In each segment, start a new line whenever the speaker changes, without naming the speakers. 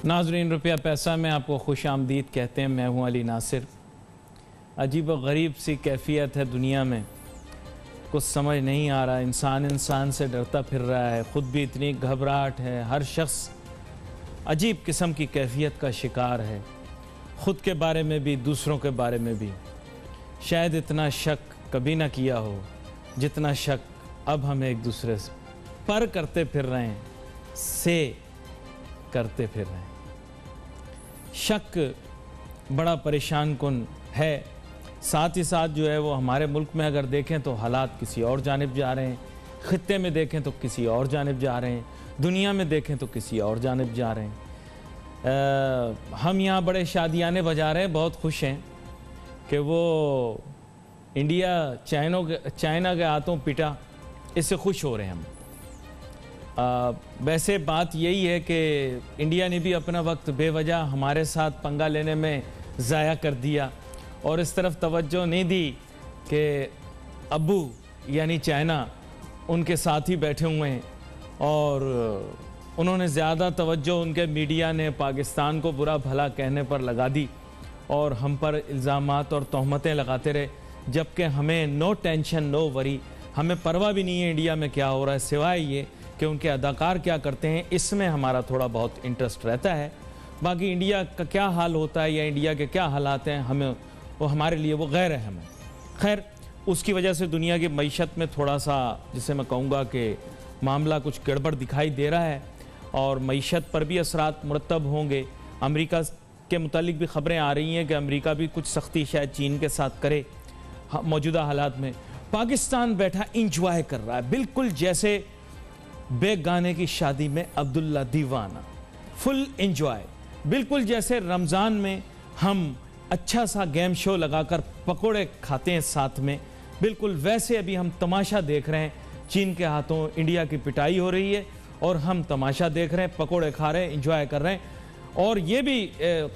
नाज़रीन, रुपया पैसा में आपको खुश आमदीद कहते हैं। मैं हूँ अली नासिर। अजीब व गरीब सी कैफियत है दुनिया में, कुछ समझ नहीं आ रहा। इंसान इंसान से डरता फिर रहा है, ख़ुद भी इतनी घबराहट है। हर शख्स अजीब किस्म की कैफियत का शिकार है, ख़ुद के बारे में भी दूसरों के बारे में भी। शायद इतना शक कभी ना किया हो जितना शक अब हम एक दूसरे पर करते फिर रहे हैं, से करते फिर रहे हैं। शक बड़ा परेशान कुन है। साथ ही साथ जो है वो हमारे मुल्क में अगर देखें तो हालात किसी और जानिब जा रहे हैं, ख़ित्ते में देखें तो किसी और जानिब जा रहे हैं, दुनिया में देखें तो किसी और जानिब जा रहे हैं। हम यहाँ बड़े शादियाने बजा रहे हैं, बहुत खुश हैं कि वो इंडिया चाइना के हाथों पिटा, इससे खुश हो रहे हैं हम। वैसे बात यही है कि इंडिया ने भी अपना वक्त बेवजह हमारे साथ पंगा लेने में ज़ाया कर दिया और इस तरफ तवज्जो नहीं दी कि अब्बू यानी चाइना उनके साथ ही बैठे हुए हैं और उन्होंने ज़्यादा तवज्जो उनके मीडिया ने पाकिस्तान को बुरा भला कहने पर लगा दी और हम पर इल्ज़ामात और तहमतें लगाते रहे, जबकि हमें नो टेंशन नो वरी, हमें परवाह भी नहीं है इंडिया में क्या हो रहा है, सिवाय ये कि उनके अदाकार क्या करते हैं, इसमें हमारा थोड़ा बहुत इंटरेस्ट रहता है। बाकी इंडिया का क्या हाल होता है या इंडिया के क्या हालात हैं, हमें वो हमारे लिए वो गैर अहम है। खैर, उसकी वजह से दुनिया की मईशत में थोड़ा सा, जिसे मैं कहूँगा कि मामला कुछ गड़बड़ दिखाई दे रहा है और मईशत पर भी असरात मुरतब होंगे। अमेरिका के मुतालिक भी ख़बरें आ रही हैं कि अमेरिका भी कुछ सख्ती शायद चीन के साथ करे मौजूदा हालात में। पाकिस्तान बैठा इंजॉय कर रहा है, बिल्कुल जैसे बेगाने की शादी में अब्दुल्ला दीवाना, फुल इंजॉय। बिल्कुल जैसे रमज़ान में हम अच्छा सा गेम शो लगाकर पकोड़े खाते हैं साथ में, बिल्कुल वैसे अभी हम तमाशा देख रहे हैं। चीन के हाथों इंडिया की पिटाई हो रही है और हम तमाशा देख रहे हैं, पकोड़े खा रहे हैं, इंजॉय कर रहे हैं। और ये भी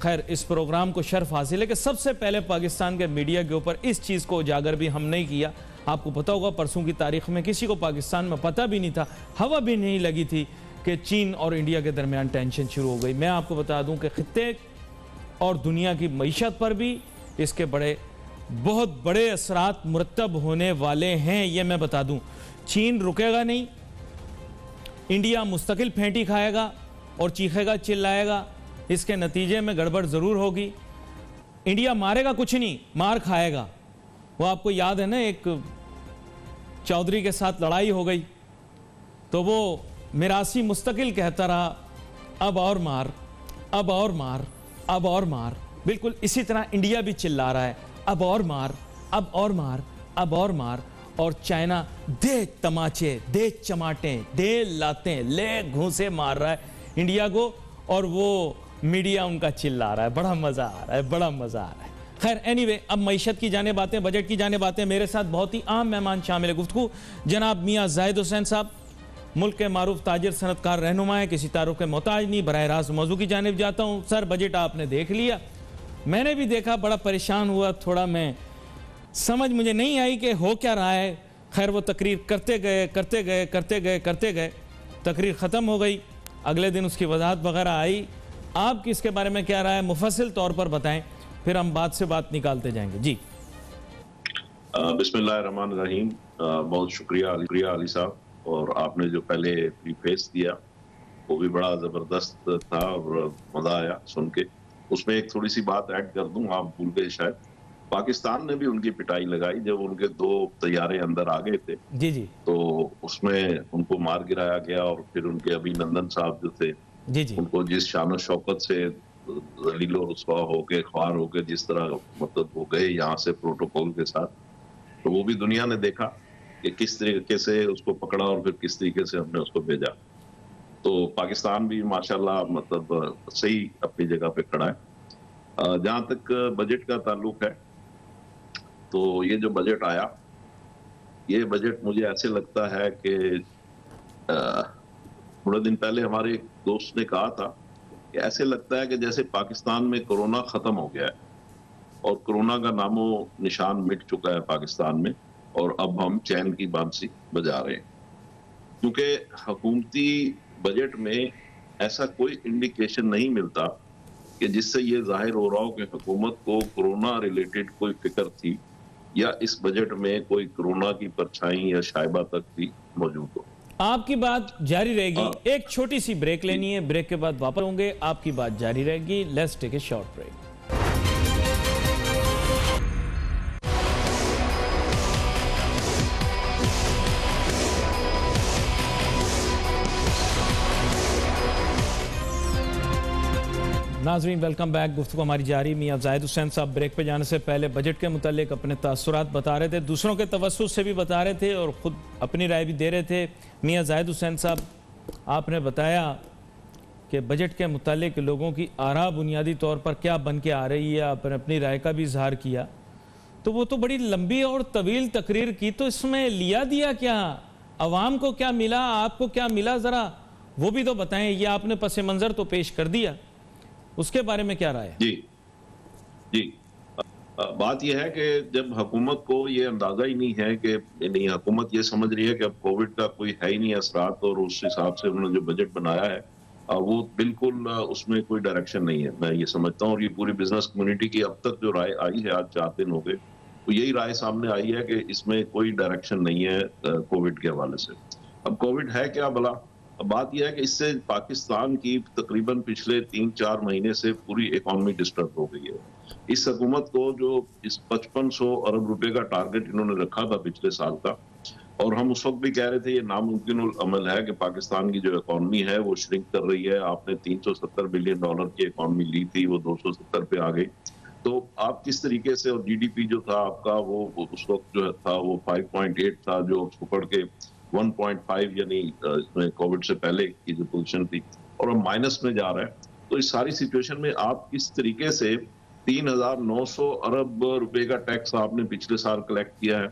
खैर इस प्रोग्राम को शर्फ हासिल है कि सबसे पहले पाकिस्तान के मीडिया के ऊपर इस चीज़ को उजागर भी हम नहीं किया। आपको पता होगा परसों की तारीख में किसी को पाकिस्तान में पता भी नहीं था, हवा भी नहीं लगी थी कि चीन और इंडिया के दरमियान टेंशन शुरू हो गई। मैं आपको बता दूं कि खित्ते और दुनिया की मईशत पर भी इसके बहुत बड़े असरात मुरतब होने वाले हैं, ये मैं बता दूं। चीन रुकेगा नहीं, इंडिया मुस्तकिल फेंटी खाएगा और चीखेगा चिल्लाएगा, इसके नतीजे में गड़बड़ ज़रूर होगी। इंडिया मारेगा कुछ नहीं, मार खाएगा। वो आपको याद है ना, एक चौधरी के साथ लड़ाई हो गई तो वो मिरासी मुस्तकिल कहता रहा, अब और मार, अब और मार, अब और मार। बिल्कुल इसी तरह इंडिया भी चिल्ला रहा है, अब और मार, अब और मार, अब और मार। और चाइना दे तमाचे, दे चमाटे, दे लाते, ले घूंसे मार रहा है इंडिया को और वो मीडिया उनका चिल्ला रहा है। बड़ा मज़ा आ रहा है, बड़ा मज़ा आ रहा है। खैर एनीवे, अब मईशत की जाने बातें, बजट की जाने बातें। मेरे साथ बहुत ही आम मेहमान शामिल है गुफ्तगू, जनाब मियाँ जाहिद हुसैन साहब, मुल्क के मारूफ ताजिर सनतकार रहनुमा है, किसी तारुफ के मोहताज नहीं। बराह रास्त मौजू की जानिब जाता हूँ। सर, बजट आपने देख लिया, मैंने भी देखा, बड़ा परेशान हुआ थोड़ा मैं, समझ मुझे नहीं आई कि हो क्या रहा है। खैर वो तकरीर करते गए करते गए करते गए करते गए, तकरीर ख़त्म हो गई। अगले दिन उसकी वजाहत वगैरह आई। आपकी इसके बारे में क्या राय है, मुफस्सिल तौर पर बताएं, फिर हम बात से बात निकालते जाएंगे। जी
बिस्मिल्लाहिर्रहमानिर्रहीम। बहुत शुक्रिया अली साहब, और आपने जो पहले प्रीफेस दिया वो भी बड़ा ज़बरदस्त था और मज़ा आया सुन के। उसमें एक थोड़ी सी बात ऐड कर दूं, आप भूल गए शायद। पाकिस्तान ने भी उनकी पिटाई लगाई जब उनके 2 तैयारे अंदर आ गए थे।
जी जी।
तो उसमें उनको मार गिराया गया और फिर उनके अभिनंदन साहब जो थे,
जी जी,
उनको जिस शान शौकत से जलीलो रुसवा होके ख्वार होके जिस तरह मतलब वो गए यहाँ से प्रोटोकॉल के साथ, तो वो भी दुनिया ने देखा कि किस तरीके से उसको पकड़ा और फिर किस तरीके से हमने उसको भेजा। तो पाकिस्तान भी माशाल्लाह मतलब सही अपनी जगह पे खड़ा है। जहाँ तक बजट का ताल्लुक है, तो ये जो बजट आया, ये बजट मुझे ऐसे लगता है कि थोड़े दिन पहले हमारे एक दोस्त ने कहा था कि ऐसे लगता है कि जैसे पाकिस्तान में कोरोना खत्म हो गया है और कोरोना का नामो निशान मिट चुका है पाकिस्तान में, और अब हम चैन की बांसी बजा रहे हैं। क्योंकि हुकूमती बजट में ऐसा कोई इंडिकेशन नहीं मिलता कि जिससे ये जाहिर हो रहा हो कि हुकूमत को कोरोना रिलेटेड कोई फिक्र थी या इस बजट में कोई कोरोना की परछाई या शायबा तक भी मौजूद हो।
आपकी बात जारी रहेगी।
हाँ।
एक छोटी सी ब्रेक लेनी है, ब्रेक के बाद वापस होंगे, आपकी बात जारी रहेगी। Let's take a short break. नाज़रीन वेलकम बैक। गुफ्तगू हमारी जारी। मियां जाहिद हुसैन साहब ब्रेक पे जाने से पहले बजट के मुतालिक अपने तासुरात बता रहे थे, दूसरों के तवस्सुस से भी बता रहे थे और ख़ुद अपनी राय भी दे रहे थे। मियां जाहिद हुसैन साहब, आपने बताया कि बजट के मुतालिक लोगों की आरा बुनियादी तौर पर क्या बन के आ रही है, आपने अपनी राय का भी इजहार किया। तो वो तो बड़ी लंबी और तवील तकरीर की, तो इसमें लिया दिया क्या, अवाम को क्या मिला, आपको क्या मिला, ज़रा वो भी तो बताएं। ये आपने पस मंज़र तो पेश कर दिया, उसके बारे में क्या राय है?
जी बात यह है कि जब हुकूमत को ये अंदाजा ही नहीं है कि नहीं, हुकूमत ये समझ रही है कि अब कोविड का कोई है ही नहीं असरात, और उस हिसाब से उन्होंने जो बजट बनाया है वो बिल्कुल उसमें कोई डायरेक्शन नहीं है, मैं ये समझता हूँ। और ये पूरी बिजनेस कम्युनिटी की अब तक जो राय आई है, आज 4 दिन हो गए, तो यही राय सामने आई है कि इसमें कोई डायरेक्शन नहीं है कोविड के हवाले से। अब कोविड है क्या भला? अब बात यह है कि इससे पाकिस्तान की तकरीबन पिछले 3-4 महीने से पूरी इकॉनमी डिस्टर्ब हो गई है। इस हुकूमत को जो इस 5500 अरब रुपए का टारगेट इन्होंने रखा था पिछले साल का, और हम उस वक्त भी कह रहे थे ये नामुमकिन अमल है कि पाकिस्तान की जो इकॉनमी है वो श्रिंक कर रही है। आपने 370 बिलियन डॉलर की इकॉनमी ली थी, वो 270 पे आ गई। तो आप किस तरीके से, और जीडीपी जो था आपका वो उस वक्त जो था वो 5.8 था, जो पकड़ के 1.5 यानी इसमें कोविड से पहले की जो पोजीशन थी, और अब माइनस में जा रहा है। तो इस सारी सिचुएशन में आप किस तरीके से 3,900 अरब रुपए का टैक्स आपने पिछले साल कलेक्ट किया है,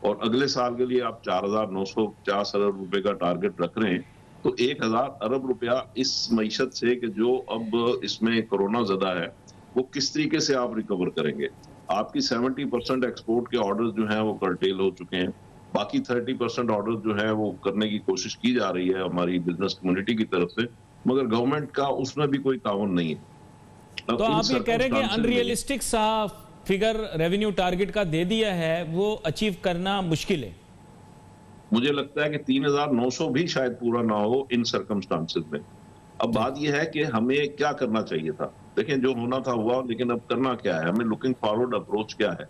और अगले साल के लिए आप 4,950 अरब रुपए का टारगेट रख रहे हैं, तो 1,000 अरब रुपया इस मईशत से कि जो अब इसमें कोरोना ज़दा है, वो किस तरीके से आप रिकवर करेंगे? आपकी 70% एक्सपोर्ट के ऑर्डर जो हैं वो कर्टेल हो चुके हैं, बाकी 30% ऑर्डर जो है वो करने की कोशिश की जा रही है हमारी बिजनेस कम्युनिटी की तरफ से, मगर गवर्नमेंट का उसमें भी कोई ताउन नहीं है।
तो आप ये कह रहे हैं कि अनरियलिस्टिक सा फिगर रेवेन्यू टारगेट का दे दिया है, वो अचीव करना मुश्किल है।
मुझे लगता है कि 3,900 भी शायद पूरा ना हो इन सर्कमस्टांसेस में। अब बात यह है कि हमें क्या करना चाहिए था। देखें, जो होना था हुआ, लेकिन अब करना क्या है, हमें लुकिंग फॉरवर्ड अप्रोच क्या है।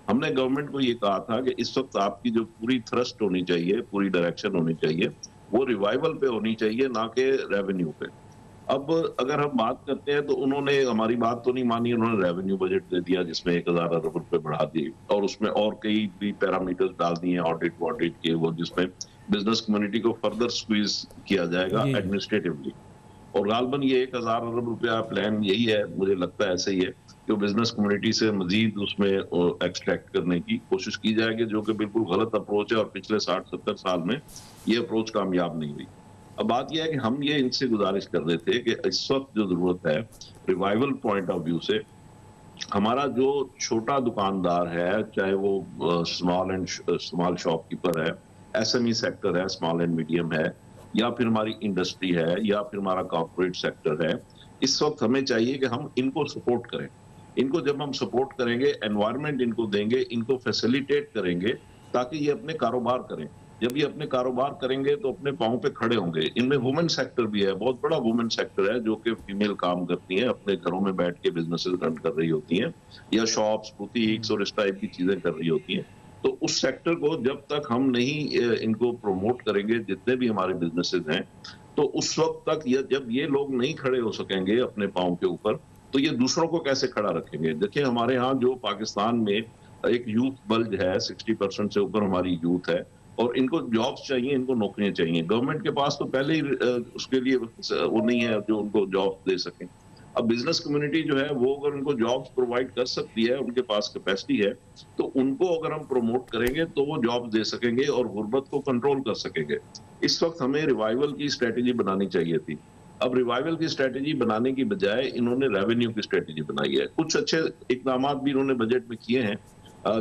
हमने गवर्नमेंट को ये कहा था कि इस वक्त आपकी जो पूरी थ्रस्ट होनी चाहिए, पूरी डायरेक्शन होनी चाहिए, वो रिवाइवल पे होनी चाहिए, ना कि रेवेन्यू पे। अब अगर हम बात करते हैं तो उन्होंने हमारी बात तो नहीं मानी, उन्होंने रेवेन्यू बजट दे दिया जिसमें 1,000 अरब रुपए बढ़ा दिए, और उसमें और कई भी पैरामीटर्स डाल दिए ऑडिट वॉडिट के, वो जिसमें बिजनेस कम्युनिटी को फर्दर स्क्वीज किया जाएगा एडमिनिस्ट्रेटिवली। और गालबन ये 1,000 अरब रुपया प्लान यही है, मुझे लगता है ऐसे ही है, जो बिजनेस कम्युनिटी से मजीद उसमें एक्सट्रैक्ट करने की कोशिश की जाएगी, जो कि बिल्कुल गलत अप्रोच है, और पिछले 60-70 साल में ये अप्रोच कामयाब नहीं हुई। अब बात यह है कि हम ये इनसे गुजारिश कर रहे थे कि इस वक्त जो जरूरत है रिवाइवल पॉइंट ऑफ व्यू से, हमारा जो छोटा दुकानदार है, चाहे वो स्मॉल शॉपकीपर है, एसएमई सेक्टर है, स्मॉल एंड मीडियम है, या फिर हमारी इंडस्ट्री है, या फिर हमारा कॉर्पोरेट सेक्टर है, इस वक्त हमें चाहिए कि हम इनको सपोर्ट करें। इनको जब हम सपोर्ट करेंगे, एनवायरनमेंट इनको देंगे, इनको फैसिलिटेट करेंगे, ताकि ये अपने कारोबार करें। जब ये अपने कारोबार करेंगे तो अपने पांव पे खड़े होंगे। इनमें वुमेन सेक्टर भी है, बहुत बड़ा वुमेन सेक्टर है, जो कि फीमेल काम करती हैं, अपने घरों में बैठ के बिजनेसेस रन कर रही होती हैं, या शॉप्स, बुटीक्स और इस टाइप की चीजें कर रही होती हैं। तो उस सेक्टर को जब तक हम नहीं इनको प्रमोट करेंगे, जितने भी हमारे बिजनेसेस हैं, तो उस वक्त तक जब ये लोग नहीं खड़े हो सकेंगे अपने पांव के ऊपर, तो ये दूसरों को कैसे खड़ा रखेंगे? देखिए, हमारे यहाँ जो पाकिस्तान में एक यूथ बल्ज है, 60% से ऊपर हमारी यूथ है, और इनको जॉब्स चाहिए, इनको नौकरियां चाहिए। गवर्नमेंट के पास तो पहले ही उसके लिए वो नहीं है जो उनको जॉब्स दे सके। अब बिजनेस कम्युनिटी जो है वो अगर उनको जॉब्स प्रोवाइड कर सकती है, उनके पास कैपेसिटी है, तो उनको अगर हम प्रमोट करेंगे तो वो जॉब्स दे सकेंगे और गुर्बत को कंट्रोल कर सकेंगे। इस वक्त हमें रिवाइवल की स्ट्रेटेजी बनानी चाहिए थी। अब रिवाइवल की स्ट्रेटेजी बनाने की बजाय इन्होंने रेवेन्यू की स्ट्रेटेजी बनाई है। कुछ अच्छे इकदाम भी इन्होंने बजट में किए हैं,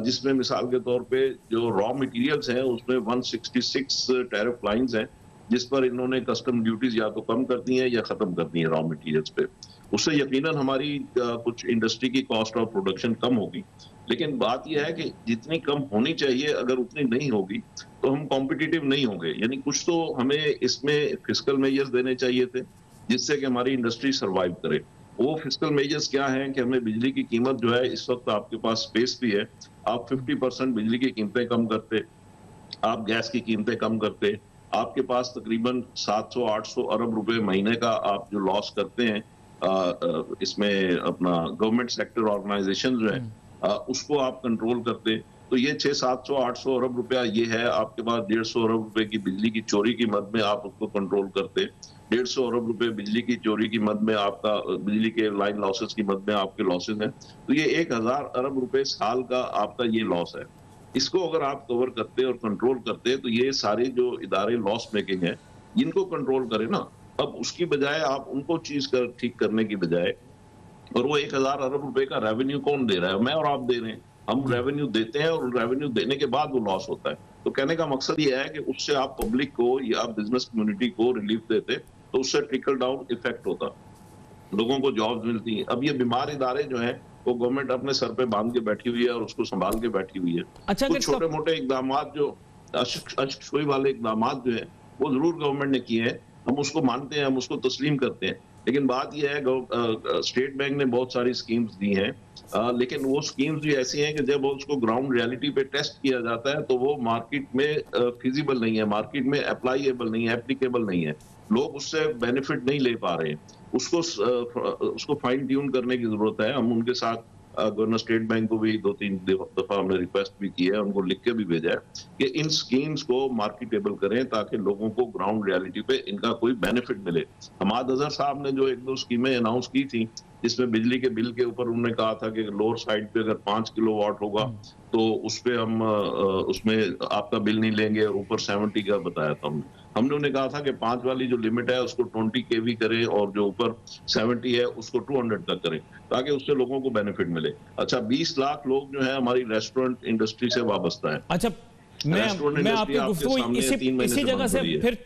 जिसमें मिसाल के तौर पे जो रॉ मटेरियल्स हैं उसमें 166 टैरिफ लाइंस हैं, जिस पर इन्होंने कस्टम ड्यूटीज या तो कम कर दी हैं या खत्म कर दी हैं रॉ मटेरियल्स पे। उससे यकीनन हमारी कुछ इंडस्ट्री की कॉस्ट ऑफ प्रोडक्शन कम होगी, लेकिन बात यह है कि जितनी कम होनी चाहिए अगर उतनी नहीं होगी तो हम कॉम्पिटिटिव नहीं होंगे। यानी कुछ तो हमें इसमें फिस्कल मेजर्स देने चाहिए थे जिससे कि हमारी इंडस्ट्री सर्वाइव करे। वो फिस्कल मेजर्स क्या हैं कि हमें बिजली की कीमत जो है, इस वक्त आपके पास स्पेस भी है, आप 50% बिजली की कीमतें कम करते, आप गैस की कीमतें कम करते, आपके पास तकरीबन 700-800 अरब रुपए महीने का आप जो लॉस करते हैं इसमें अपना गवर्नमेंट सेक्टर ऑर्गेनाइजेशन जो है उसको आप कंट्रोल करते, तो ये 600-700-800 अरब रुपया ये है। आपके पास 150 अरब रुपए की बिजली की चोरी की मद में आप उसको कंट्रोल करते, 150 अरब रुपए बिजली की चोरी की मद में आपका बिजली के लाइन लॉसेस की मद में आपके लॉसेस हैं, तो ये 1000 अरब रुपए साल का आपका ये लॉस है। इसको अगर आप कवर करते और कंट्रोल करते तो ये सारे जो इदारे लॉस मेकिंग है इनको कंट्रोल करें ना। अब उसकी बजाय आप उनको चीज ठीक करने की बजाय, और वो 1000 अरब रुपए का रेवेन्यू कौन दे रहा है? मैं और आप दे रहे हैं। हम रेवेन्यू देते हैं और रेवेन्यू देने के बाद वो लॉस होता है। तो कहने का मकसद ये है कि उससे आप पब्लिक को या बिजनेस कम्युनिटी को रिलीफ देते तो उससे ट्रिकल डाउन इफेक्ट होता, लोगों को जॉब्स मिलती हैं। अब ये बीमार इदारे जो हैं वो गवर्नमेंट अपने सर पे बांध के बैठी हुई है और उसको संभाल के बैठी हुई है।
अच्छा,
कुछ छोटे मोटे इकदाम जो अशक वाले इकदाम जो है वो जरूर गवर्नमेंट ने किए हैं, हम उसको मानते हैं, हम उसको तस्लीम करते हैं। लेकिन बात यह है स्टेट बैंक ने बहुत सारी स्कीम्स दी हैं, लेकिन वो स्कीम्स भी ऐसी हैं कि जब उसको ग्राउंड रियलिटी पे टेस्ट किया जाता है तो वो मार्केट में फिजिबल नहीं है, मार्केट में अप्लाईएबल नहीं है, एप्लीकेबल नहीं है, लोग उससे बेनिफिट नहीं ले पा रहे हैं। उसको फाइन ट्यून करने की जरूरत है। हम उनके साथ गवर्नर स्टेट बैंक को भी 2-3 दफा हमने रिक्वेस्ट भी की है, उनको लिख के भी भेजा है कि इन स्कीम्स को मार्केटेबल करें ताकि लोगों को ग्राउंड रियलिटी पे इनका कोई बेनिफिट मिले। हमाद अजहर साहब ने जो 1-2 स्कीमें अनाउंस की थी जिसमें बिजली के बिल के ऊपर उन्होंने कहा था कि लोअर साइड पे अगर 5 किलोवाट होगा तो उस पे हम उसमें आपका बिल नहीं लेंगे, और ऊपर 70 का बताया था हमने उन्हें कहा था कि 5 वाली जो लिमिट है उसको 20 kV करें और जो ऊपर 70 है उसको 200 तक करें ताकि उससे लोगों को बेनिफिट मिले। अच्छा, 20 लाख लोग जो है हमारी रेस्टोरेंट इंडस्ट्री से वाबस्ता है।
अच्छा, मैं आपकी गुफ्तगू इसी जगह से फिर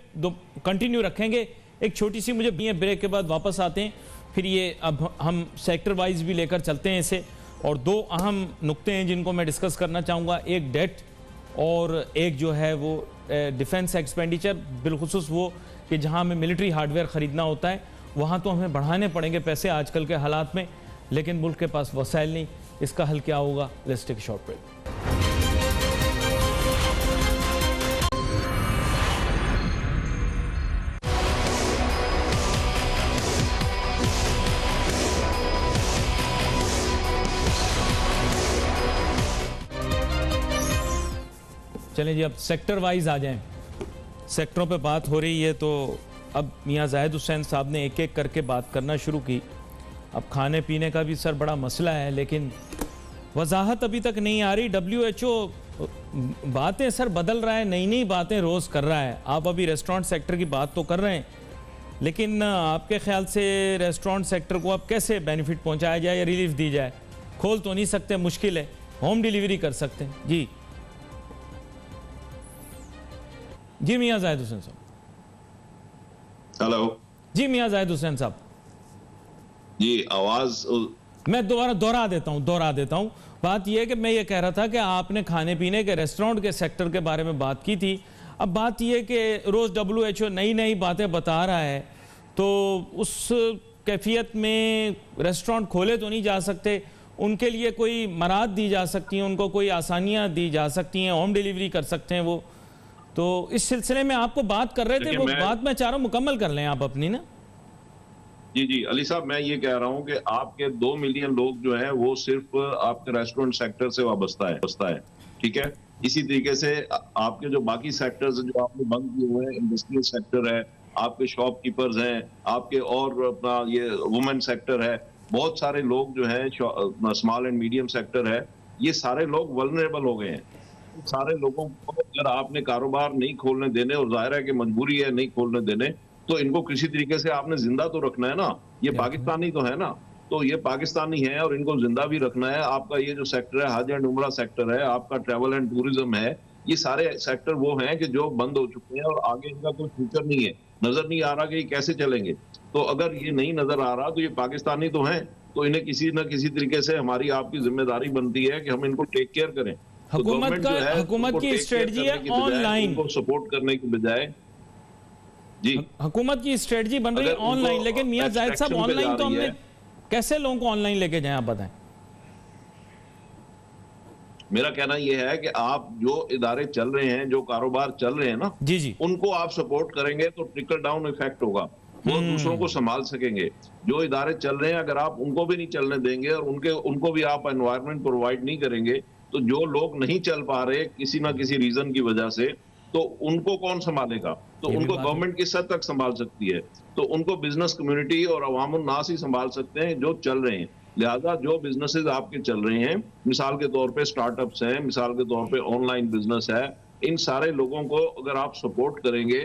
कंटिन्यू रखेंगे। एक छोटी सी मुझे ब्रेक के बाद वापस आते हैं, फिर ये अब हम सेक्टर वाइज भी लेकर चलते हैं इसे, और 2 अहम नुक्ते हैं जिनको मैं डिस्कस करना चाहूँगा, एक डेट और एक जो है वो डिफेंस एक्सपेंडिचर, बिलखुसूस वो कि जहाँ हमें मिलिट्री हार्डवेयर ख़रीदना होता है वहाँ तो हमें बढ़ाने पड़ेंगे पैसे आजकल के हालात में, लेकिन मुल्क के पास वसाइल नहीं। इसका हल क्या होगा? Let's take a short break. चलें जी, अब सेक्टर वाइज आ जाएं। सेक्टरों पे बात हो रही है तो अब मियां जाहिद हुसैन साहब ने एक एक करके बात करना शुरू की। अब खाने पीने का भी सर बड़ा मसला है, लेकिन वजाहत अभी तक नहीं आ रही। WHO बातें सर बदल रहा है, नई नई बातें रोज़ कर रहा है। आप अभी रेस्टोरेंट सेक्टर की बात तो कर रहे हैं, लेकिन आपके ख्याल से रेस्टोरेंट सेक्टर को अब कैसे बेनिफिट पहुँचाया जाए या रिलीफ दी जाए? खोल तो नहीं सकते, मुश्किल है, होम डिलीवरी कर सकते हैं। जी मियां जाहिद हुसैन साहब।
हेलो
जी मियां जाहिद हुसैन साहब
जी, आवाज
मैं दोबारा दोहरा देता हूं। बात यह है कि मैं ये कह रहा था कि आपने खाने पीने के रेस्टोरेंट के सेक्टर के बारे में बात की थी। अब बात यह है कि रोज WHO नई नई बातें बता रहा है, तो उस कैफियत में रेस्टोरेंट खोले तो नहीं जा सकते, उनके लिए कोई मराद दी जा सकती हैं, उनको कोई आसानियां दी जा सकती हैं, होम डिलीवरी कर सकते हैं वो। तो इस सिलसिले में आपको बात कर रहे थे, वो बात मैं चाह रहा हूं मुकम्मल कर लें आप अपनी ना।
जी अली साहब, मैं ये कह रहा हूं कि आपके 2 मिलियन लोग जो हैं वो सिर्फ आपके रेस्टोरेंट सेक्टर से वाबस्ता है, ठीक है। इसी तरीके से आपके जो बाकी सेक्टर्स जो आपने बंद किए हुए हैं, इंडस्ट्रियल सेक्टर है, आपके शॉपकीपर्स हैं, आपके और अपना ये वुमेन सेक्टर है, बहुत सारे लोग जो है स्मॉल एंड मीडियम सेक्टर है, ये सारे लोग वल्नरेबल हो गए हैं। सारे लोगों को अगर आपने कारोबार नहीं खोलने देने, और जाहिर है कि मजबूरी है नहीं खोलने देने, तो इनको किसी तरीके से आपने जिंदा तो रखना है ना। ये पाकिस्तानी तो है ना, तो ये पाकिस्तानी है और इनको जिंदा भी रखना है। आपका ये जो सेक्टर है हज एंड उमरा सेक्टर है, आपका ट्रैवल एंड टूरिज्म है, ये सारे सेक्टर वो हैं कि जो बंद हो चुके हैं और आगे इनका कोई फ्यूचर नहीं है, नजर नहीं आ रहा कि ये कैसे चलेंगे। तो अगर ये नहीं नजर आ रहा तो ये पाकिस्तानी तो हैं, तो इन्हें किसी न किसी तरीके से हमारी आपकी जिम्मेदारी बनती है कि हम इनको टेक केयर करें। तो
हुकूमत की स्ट्रेटजी है ऑनलाइन,
उनको सपोर्ट करने की बजाय जी
हुकूमत की स्ट्रेटजी बन रही है ऑनलाइन, लेकिन मियां जाहिद साहब ऑनलाइन तो हमने कैसे लोगों को ऑनलाइन लेके जाएं, आप बताएं।
मेरा कहना यह है कि आप जो इदारे चल रहे हैं, जो कारोबार चल रहे हैं ना,
जी जी,
उनको आप सपोर्ट करेंगे तो ट्रिकल डाउन इफेक्ट होगा, वो दूसरों को संभाल सकेंगे। जो इदारे चल रहे हैं अगर आप उनको भी नहीं चलने देंगे और उनको भी आप एनवायरनमेंट प्रोवाइड नहीं करेंगे, तो जो लोग नहीं चल पा रहे किसी ना किसी रीजन की वजह से, तो उनको कौन संभालेगा? तो उनको गवर्नमेंट किस हद तक संभाल सकती है? तो उनको बिजनेस कम्युनिटी और अवामुन नास ही संभाल सकते हैं जो चल रहे हैं। लिहाजा जो बिजनेसेस आपके चल रहे हैं, मिसाल के तौर पे स्टार्टअप्स हैं, मिसाल के तौर पे ऑनलाइन बिजनेस है, इन सारे लोगों को अगर आप सपोर्ट करेंगे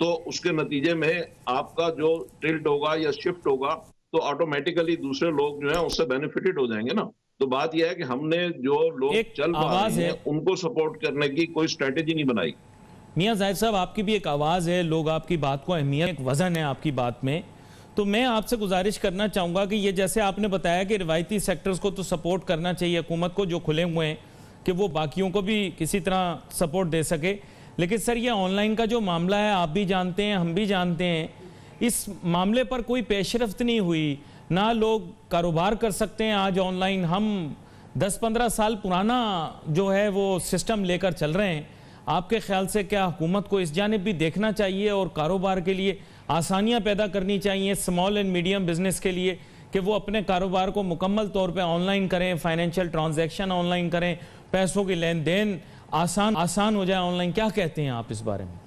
तो उसके नतीजे में आपका जो टिल्ट होगा या शिफ्ट होगा तो ऑटोमेटिकली दूसरे लोग जो है उससे बेनिफिटेड हो जाएंगे ना। तो बात यह है कि हमने जो लोग चल पा रहे हैं उनको सपोर्ट करने की कोई स्ट्रेटेजी नहीं बनाई।
मियां जाहिद साहब, आपकी भी एक आवाज़ है, लोग आपकी बात को अहमियत, एक वजन है आपकी बात में। तो मैं आपसे गुजारिश करना चाहूँगा कि ये जैसे आपने बताया कि रिवायती सेक्टर्स को तो सपोर्ट करना चाहिए हुकूमत को, जो खुले हुए हैं, कि वो बाकियों को भी किसी तरह सपोर्ट दे सके। लेकिन सर, ये ऑनलाइन का जो मामला है, आप भी जानते हैं, हम भी जानते हैं, इस मामले पर कोई पेशरफ्त नहीं हुई, ना लोग कारोबार कर सकते हैं आज ऑनलाइन। हम 10-15 साल पुराना जो है वो सिस्टम लेकर चल रहे हैं। आपके ख्याल से क्या हुकूमत को इस जानिब भी देखना चाहिए और कारोबार के लिए आसानियां पैदा करनी चाहिए स्मॉल एंड मीडियम बिजनेस के लिए, कि वो अपने कारोबार को मुकम्मल तौर पे ऑनलाइन करें, फाइनेंशियल ट्रांजैक्शन ऑनलाइन करें, पैसों की लेन देन आसान हो जाए ऑनलाइन? क्या कहते हैं आप इस बारे में?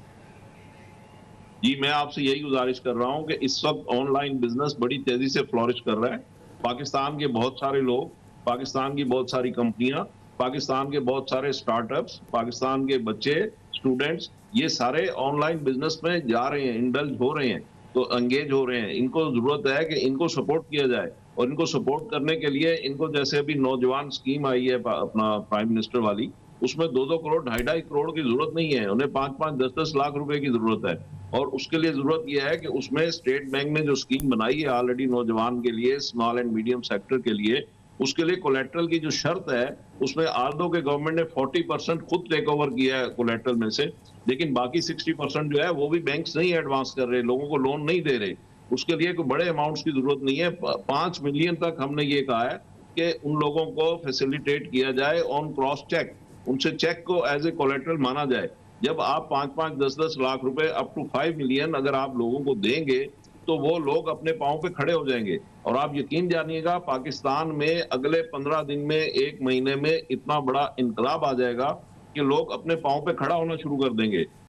जी, मैं आपसे यही गुजारिश कर रहा हूं कि इस वक्त ऑनलाइन बिजनेस बड़ी तेजी से फ्लोरिश कर रहा है। पाकिस्तान के बहुत सारे लोग, पाकिस्तान की बहुत सारी कंपनियां, पाकिस्तान के बहुत सारे स्टार्टअप्स, पाकिस्तान के बच्चे, स्टूडेंट्स, ये सारे ऑनलाइन बिजनेस में जा रहे हैं, इंडल्ज हो रहे हैं, तो एंगेज हो रहे हैं। इनको जरूरत है कि इनको सपोर्ट किया जाए और इनको सपोर्ट करने के लिए इनको, जैसे अभी नौजवान स्कीम आई है अपना प्राइम मिनिस्टर वाली, उसमें 2-2 करोड़ 2.5 करोड़ की जरूरत नहीं है, उन्हें 5-5, 10-10 लाख रुपए की जरूरत है। और उसके लिए जरूरत यह है कि उसमें स्टेट बैंक ने जो स्कीम बनाई है ऑलरेडी नौजवान के लिए, स्मॉल एंड मीडियम सेक्टर के लिए, उसके लिए कोलेट्रल की जो शर्त है उसमें आल्दो के गवर्नमेंट ने 40% खुद टेक ओवर किया है कोलेट्रल में से, लेकिन बाकी 60% जो है वो भी बैंक्स नहीं एडवांस कर रहे, लोगों को लोन नहीं दे रहे। उसके लिए कोई बड़े अमाउंट्स की जरूरत नहीं है। 5 मिलियन तक हमने ये कहा है कि उन लोगों को फैसिलिटेट किया जाए ऑन क्रॉस चेक, उनसे चेक को एज ए कोलेट्रल माना जाए। जब आप 5-5, 10-10 लाख रुपए अप टू 5 मिलियन अगर आप लोगों को देंगे तो वो लोग अपने पांव पे खड़े हो जाएंगे। और आप यकीन जानिएगा, पाकिस्तान में अगले 15 दिन में, 1 महीने में इतना बड़ा इनकलाब आ जाएगा कि लोग अपने पांव पे खड़ा होना शुरू कर देंगे।